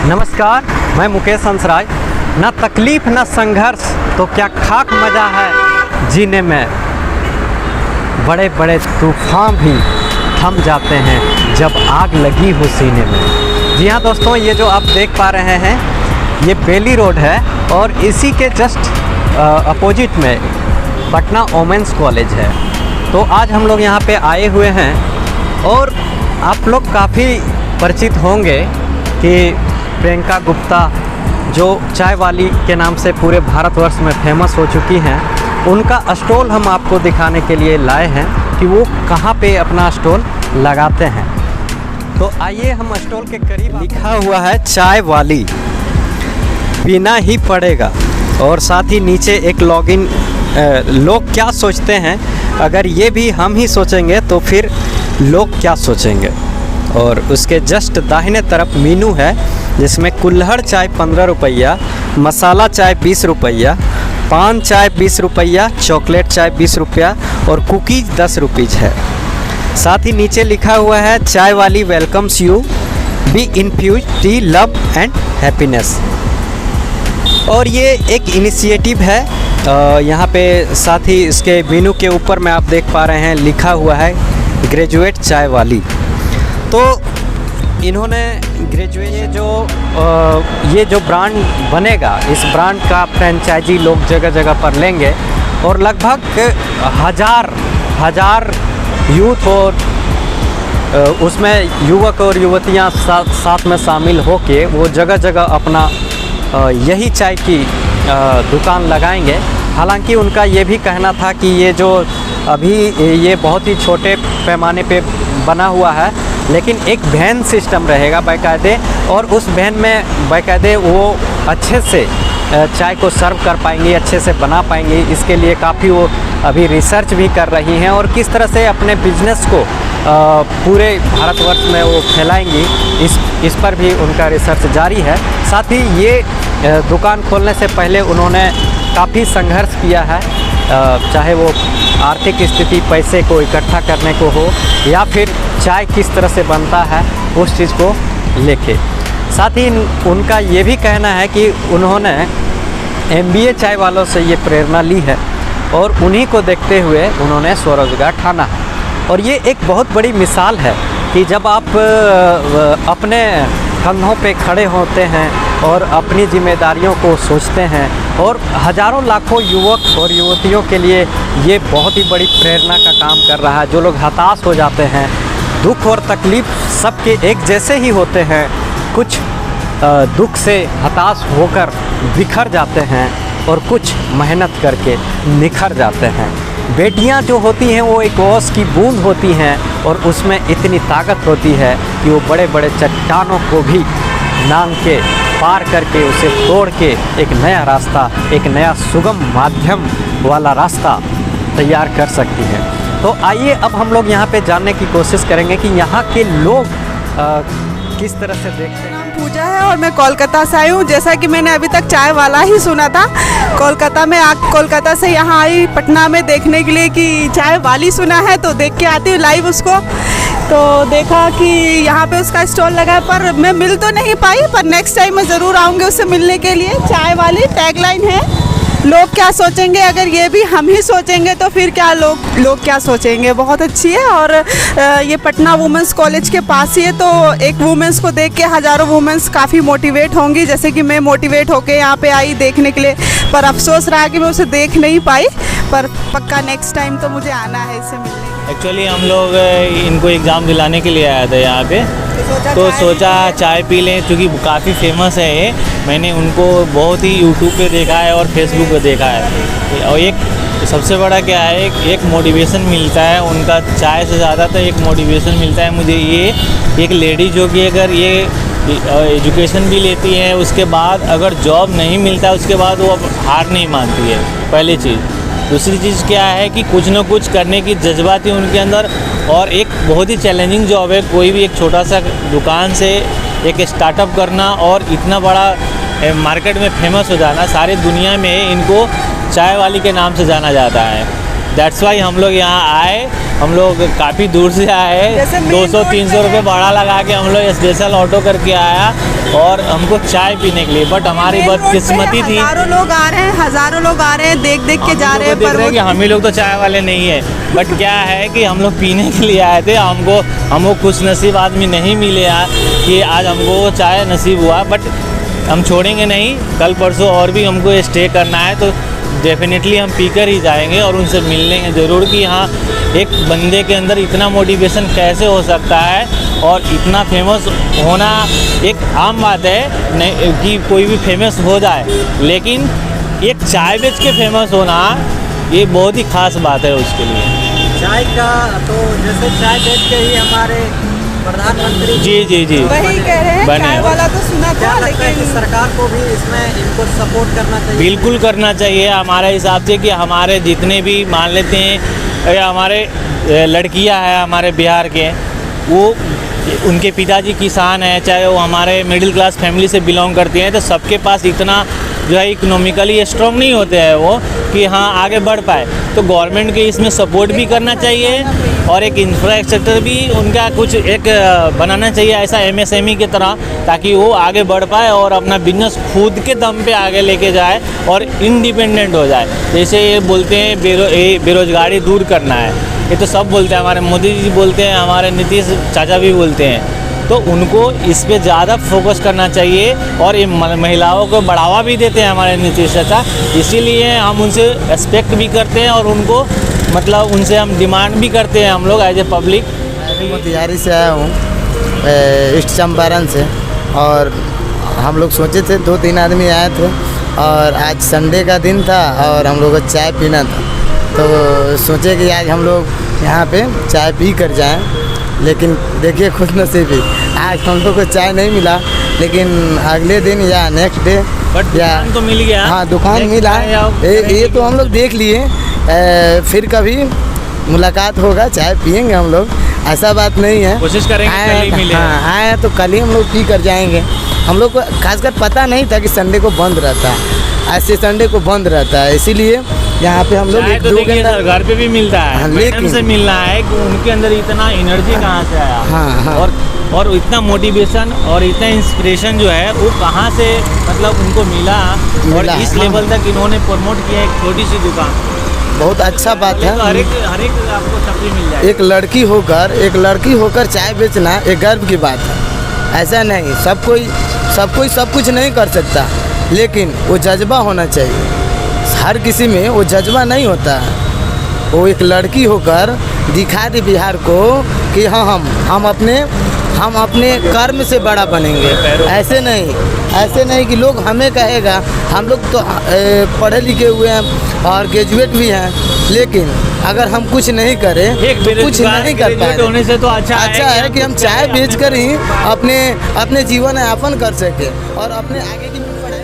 नमस्कार, मैं मुकेश हंसराज। ना तकलीफ़ ना संघर्ष तो क्या खाक मज़ा है जीने में। बड़े बड़े तूफ़ान भी थम जाते हैं जब आग लगी हो सीने में। जी हाँ दोस्तों, ये जो आप देख पा रहे हैं ये बेली रोड है और इसी के जस्ट अपोजिट में पटना वोमेंस कॉलेज है। तो आज हम लोग यहाँ पे आए हुए हैं और आप लोग काफ़ी परिचित होंगे कि प्रियंका गुप्ता जो चाय वाली के नाम से पूरे भारतवर्ष में फेमस हो चुकी हैं, उनका स्टॉल हम आपको दिखाने के लिए लाए हैं कि वो कहाँ पे अपना स्टॉल लगाते हैं। तो आइए हम स्टॉल के करीब। लिखा हुआ है चाय वाली, पीना ही पड़ेगा। और साथ ही नीचे एक लॉगिन। लोग क्या सोचते हैं, अगर ये भी हम ही सोचेंगे तो फिर लोग क्या सोचेंगे। और उसके जस्ट दाहिने तरफ मीनू है जिसमें कुल्हड़ चाय 15 रुपया, मसाला चाय 20 रुपया, पान चाय 20 रुपया, चॉकलेट चाय 20 रुपया और कुकीज़ 10 रुपीज़ है। साथ ही नीचे लिखा हुआ है चाय वाली welcomes you, be infuse tea love and happiness. और ये एक इनिशिएटिव है यहाँ पे। साथ ही इसके मीनू के ऊपर में आप देख पा रहे हैं लिखा हुआ है ग्रेजुएट चाय वाली। तो इन्होंने ग्रेजुएट ये जो ब्रांड बनेगा, इस ब्रांड का फ्रेंचाइजी लोग जगह जगह पर लेंगे और लगभग हजार यूथ और उसमें युवक और युवतियां साथ में शामिल होके वो जगह जगह अपना यही चाय की दुकान लगाएंगे। हालांकि उनका ये भी कहना था कि ये जो अभी ये बहुत ही छोटे पैमाने पे बना हुआ है, लेकिन एक वैन सिस्टम रहेगा बाकायदे, और उस वैन में बाकायदे वो अच्छे से चाय को सर्व कर पाएंगे, अच्छे से बना पाएंगे। इसके लिए काफ़ी वो अभी रिसर्च भी कर रही हैं और किस तरह से अपने बिजनेस को पूरे भारतवर्ष में वो फैलाएंगी, इस पर भी उनका रिसर्च जारी है। साथ ही ये दुकान खोलने से पहले उन्होंने काफ़ी संघर्ष किया है, चाहे वो आर्थिक स्थिति पैसे को इकट्ठा करने को हो या फिर चाय किस तरह से बनता है उस चीज़ को लेके। साथ ही उनका ये भी कहना है कि उन्होंने MBA चाय वालों से ये प्रेरणा ली है और उन्हीं को देखते हुए उन्होंने स्वरोजगार ठाना है। और ये एक बहुत बड़ी मिसाल है कि जब आप अपने कंधों पे खड़े होते हैं और अपनी जिम्मेदारियों को सोचते हैं, और हज़ारों लाखों युवक और युवतियों के लिए ये बहुत ही बड़ी प्रेरणा का काम कर रहा है। जो लोग हताश हो जाते हैं, दुख और तकलीफ़ सबके एक जैसे ही होते हैं, कुछ दुख से हताश होकर बिखर जाते हैं और कुछ मेहनत करके निखर जाते हैं। बेटियां जो होती हैं वो एक ओस की बूंद होती हैं और उसमें इतनी ताकत होती है कि वो बड़े बड़े चट्टानों को भी लांघ के पार करके उसे तोड़ के एक नया रास्ता, एक नया सुगम माध्यम वाला रास्ता तैयार कर सकती हैं। तो आइए अब हम लोग यहाँ पे जानने की कोशिश करेंगे कि यहाँ के लोग किस तरह से देखते हैं। पूजा है और मैं कोलकाता से आई हूँ। जैसा कि मैंने अभी तक चाय वाला ही सुना था, कोलकाता से यहाँ आई पटना में देखने के लिए कि चाय वाली सुना है, तो देख के आती हूँ लाइव उसको। तो देखा कि यहाँ पे उसका स्टॉल लगा है, पर मैं मिल तो नहीं पाई, पर नेक्स्ट टाइम मैं ज़रूर आऊँगी उससे मिलने के लिए। चाय वाली टैगलाइन है, लोग क्या सोचेंगे, अगर ये भी हम ही सोचेंगे तो फिर क्या लोग क्या सोचेंगे। बहुत अच्छी है और ये पटना वुमेंस कॉलेज के पास ही है, तो एक वुमेंस को देख के हज़ारों वुमेंस काफ़ी मोटिवेट होंगी, जैसे कि मैं मोटिवेट होके यहाँ पे आई देखने के लिए। पर अफसोस रहा कि मैं उसे देख नहीं पाई, पर पक्का नेक्स्ट टाइम तो मुझे आना है इससे मिलने। एक्चुअली हम लोग इनको एग्ज़ाम दिलाने के लिए आया था यहाँ पे, तो सोचा चाय पी लें, क्योंकि काफ़ी फेमस है ये। मैंने उनको बहुत ही यूट्यूब पे देखा है और फेसबुक पे देखा है। और एक सबसे बड़ा क्या है, एक मोटिवेशन मिलता है उनका, चाय से ज़्यादा तो एक मोटिवेशन मिलता है मुझे। ये एक लेडी जो कि अगर ये एजुकेशन भी लेती हैं, उसके बाद अगर जॉब नहीं मिलता है उसके बाद वो हार नहीं मानती है, पहली चीज़। दूसरी चीज़ क्या है कि कुछ ना कुछ करने की जज्बा थी उनके अंदर, और एक बहुत ही चैलेंजिंग जॉब है कोई भी एक छोटा सा दुकान से एक स्टार्टअप करना और इतना बड़ा मार्केट में फेमस हो जाना। सारी दुनिया में इनको चाय वाली के नाम से जाना जाता है। दैट्स वाई हम लोग यहाँ आए। हम लोग काफ़ी दूर से आए, जैसे main 200-300 road पे रुपये भाड़ा लगा के हम लोग स्पेशल ऑटो करके आया और हमको चाय पीने के लिए। बट हमारी मेन रोड पे बदकिस्मती थी, हजारों लोग आ रहे हैं, हजारों लोग आ रहे हैं, देख देख के जा रहे हैं, पर कि हम ही लोग तो चाय वाले नहीं है। बट क्या है कि हम लोग पीने के लिए आए थे, हमको खुश नसीब आदमी नहीं मिले यार कि आज हमको चाय नसीब हुआ। बट हम छोड़ेंगे नहीं, कल परसों और भी हमको स्टे करना है तो डेफिनेटली हम पीकर ही जाएंगे और उनसे मिलेंगे ज़रूर कि हाँ एक बंदे के अंदर इतना मोटिवेशन कैसे हो सकता है और इतना फेमस होना एक आम बात है नहीं कि कोई भी फेमस हो जाए, लेकिन एक चाय बेच के फेमस होना ये बहुत ही ख़ास बात है उसके लिए। चाय का तो जैसे चाय बेच के ही हमारे प्रधानमंत्री जी वही कह रहे हैं, बने। चाय वाला तो सुना क्या था, लगता है कि लेकिन सरकार को भी इसमें इनको सपोर्ट करना चाहिए? बिल्कुल करना चाहिए हमारे हिसाब से कि हमारे जितने भी मान लेते हैं या हमारे लड़कियां हैं हमारे बिहार के, वो उनके पिताजी किसान हैं, चाहे वो हमारे मिडिल क्लास फैमिली से बिलोंग करते हैं, तो सबके पास इतना जो है इकोनॉमिकली स्ट्रॉन्ग नहीं होते हैं वो कि हाँ आगे बढ़ पाए। तो गवर्नमेंट के इसमें सपोर्ट भी करना चाहिए और एक इंफ्रास्ट्रक्चर भी उनका कुछ एक बनाना चाहिए ऐसा MSME की तरह, ताकि वो आगे बढ़ पाए और अपना बिजनेस खुद के दम पे आगे लेके जाए और इंडिपेंडेंट हो जाए। जैसे ये बोलते हैं बेरोजगारी दूर करना है, ये तो सब बोलते हैं, हमारे मोदी जी बोलते हैं, हमारे नीतीश चाचा भी बोलते हैं, तो उनको इस पे ज़्यादा फोकस करना चाहिए। और ये महिलाओं को बढ़ावा भी देते हैं हमारे नीतीश चाचा, इसीलिए हम उनसे रिस्पेक्ट भी करते हैं और उनको मतलब उनसे हम डिमांड भी करते हैं हम लोग एज ए पब्लिक। मोतिहारी से आया हूँ, ईस्ट चंपारण से, और हम लोग सोचे थे 2-3 आदमी आए थे और आज संडे का दिन था और हम लोग को चाय पीना था, तो सोचे कि आज हम लोग यहाँ पे चाय पी कर जाएँ। लेकिन देखिए खुश नसीबी आज हम लोग को चाय नहीं मिला, लेकिन अगले दिन या नेक्स्ट डे बट दुकान तो मिल गया। हाँ दुकान मिला, ये तो हम लोग देख लिए। फिर कभी मुलाकात होगा, चाय पियेंगे हम लोग, ऐसा बात नहीं है। कोशिश करेंगे कल ही मिले। हाँ आए तो कल ही हम लोग पी कर जाएंगे। हम लोग को खासकर पता नहीं था कि संडे को बंद रहता है, ऐसे संडे को बंद रहता है, इसीलिए यहाँ पे हम लोग चाय एक तो दो देखिए घंटा सर घर पे भी मिलता है, हाँ, मैडम लेकिन- से मिलना है कि उनके अंदर इतना एनर्जी कहाँ से आया, हाँ। और इतना मोटिवेशन और इतना इंस्पिरेशन जो है वो कहाँ से मतलब उनको मिला और इस हाँ। लेवल तक इन्होंने प्रमोट किया एक छोटी सी दुकान। बहुत अच्छा बात है। तो हर एक आपको सब्जी मिल जाए। एक लड़की होकर चाय बेचना एक गर्व की बात है। ऐसा नहीं सब कोई सब कुछ नहीं कर सकता, लेकिन वो जज्बा होना चाहिए। हर किसी में वो जज्बा नहीं होता है। वो एक लड़की होकर दिखा दी बिहार को कि हाँ हम अपने कर्म से बड़ा बनेंगे। ऐसे नहीं कि लोग हमें कहेगा, हम लोग तो पढ़े लिखे हुए हैं और ग्रेजुएट भी हैं, लेकिन अगर हम कुछ नहीं करें तो कुछ नहीं कर पाएंगे। होने से तो अच्छा है कि हम चाय बेचकर ही अपने जीवन यापन कर सकें और अपने आगे की पढ़ाई